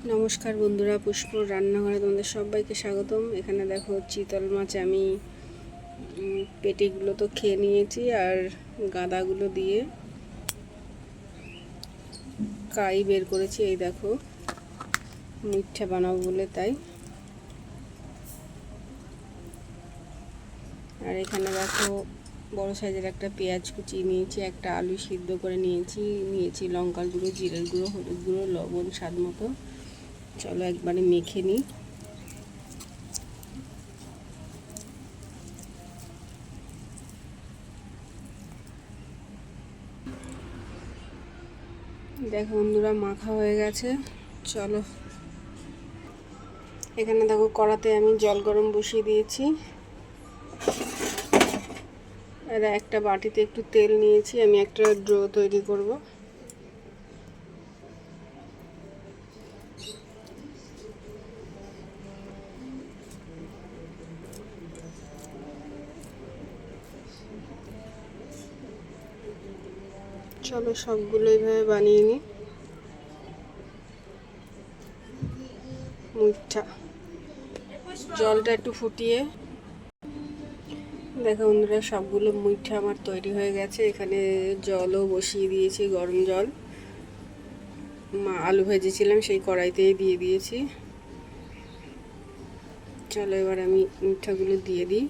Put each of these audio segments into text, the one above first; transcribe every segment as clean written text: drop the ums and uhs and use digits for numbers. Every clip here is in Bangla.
নমস্কার বন্ধুরা, পুষ্পর রান্নাঘরে তোমাদের সবাইকে স্বাগতম। এখানে দেখো চিতল মাছ আমি পেটিগুলো তো খেয়ে নিয়েছি, আর গাদাগুলো দিয়ে কাই বের করেছি। এই দেখো মিঠা বানাবো বলে তাই। আর এখানে দেখো বড় সাইজের একটা পেঁয়াজ কুচি নিয়েছি, একটা আলু সিদ্ধ করে নিয়েছি লঙ্কার গুঁড়ো, জিরের গুঁড়ো, হলুদ গুঁড়ো, লবণ স্বাদ মতো। চলো একবারে মেখে নিই। দেখো বন্ধুরা, মাখা হয়ে গেছে। চলো, এখানে দেখো কড়াতে আমি জল গরম বসিয়ে দিয়েছি। আর একটা বাটিতে একটু তেল নিয়েছি, আমি একটা ডো তৈরি করব। চলো সবগুলো এইভাবে বানিয়ে নিই। মুঠটা জলটা একটু ফুটিয়ে দেখো বন্ধুরা, সবগুলো মুঠা আমার তৈরি হয়ে গেছে। এখানে জলও বসিয়ে দিয়েছি, গরম জল। আলু ভেজেছিলাম সেই কড়াইতেই দিয়ে দিয়েছি। চলো এবার আমি মুঠাগুলো দিয়ে দিই।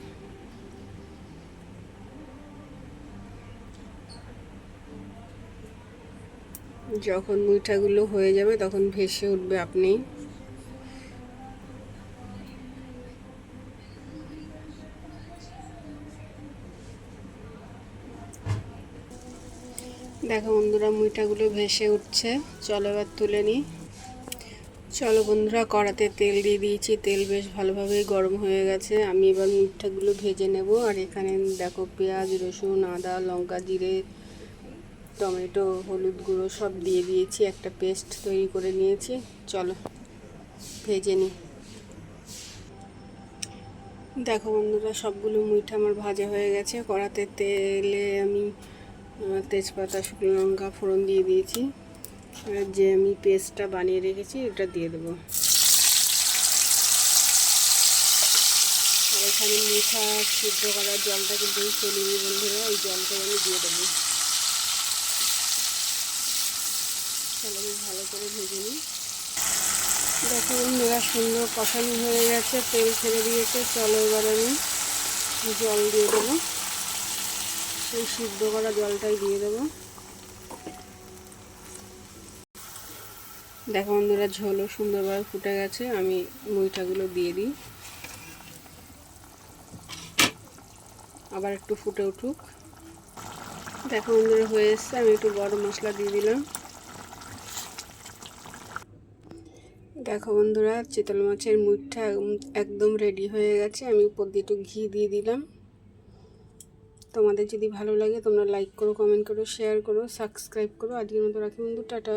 যখন মুঠাগুলো হয়ে যাবে তখন ভেসে উঠবে আপনি। দেখো বন্ধুরা, মুইঠাগুলো ভেসে উঠছে। চলো এবার তুলে নিই। চলো বন্ধুরা, কড়াতে তেল দিয়ে দিয়েছি, তেল বেশ ভালোভাবে গরম হয়ে গেছে। আমি এবার মুইঠাগুলো ভেজে নেব। আর এখানে দেখো পেঁয়াজ, রসুন, আদা, লঙ্কা, জিরে, টমেটো, হলুদ গুঁড়ো সব দিয়ে দিয়েছি, একটা পেস্ট তৈরি করে নিয়েছি। চলো ভেজে নিই। দেখো বন্ধুরা, সবগুলো মুইঠা আমার ভাজা হয়ে গেছে। কড়াতে তেলে আমি তেজপাতা, শুকনো লঙ্কা ফোড়ন দিয়ে দিয়েছি। আর যে আমি পেস্টটা বানিয়ে রেখেছি এটা দিয়ে দেবো। আর এখানে মিঠা সিদ্ধ করার জলটা কিন্তু ফেলিনি বন্ধুরা, ওই জলটাই আমি দিয়ে দেবো। তাহলে আমি ভালো করে ভেজে নিই। দেখো বন্ধুরা, সুন্দর কষানো হয়ে গেছে, তেল ছেড়ে দিয়েছে। চলো এবার আমি জল দিয়ে দেবো, সেই সিদ্ধ করা জলটাই দিয়ে দেবো। দেখো বন্ধুরা, ঝোলও সুন্দরভাবে ফুটে গেছে। আমি মুইঠাগুলো দিয়ে দিই, আবার একটু ফুটে উঠুক। দেখো বন্ধুরা, হয়ে এসছে। আমি একটু গরম মশলা দিয়ে দিলাম। দেখো বন্ধুরা, চিতল মাছের মুইঠা একদম রেডি হয়ে গেছে। আমি উপর দিয়ে একটু ঘি দিয়ে দিলাম। তোমাদের যদি ভালো লাগে তোমরা লাইক করো, কমেন্ট করো, শেয়ার করো, সাবস্ক্রাইব করো। আজকের মতো রাখি বন্ধু, টাটা।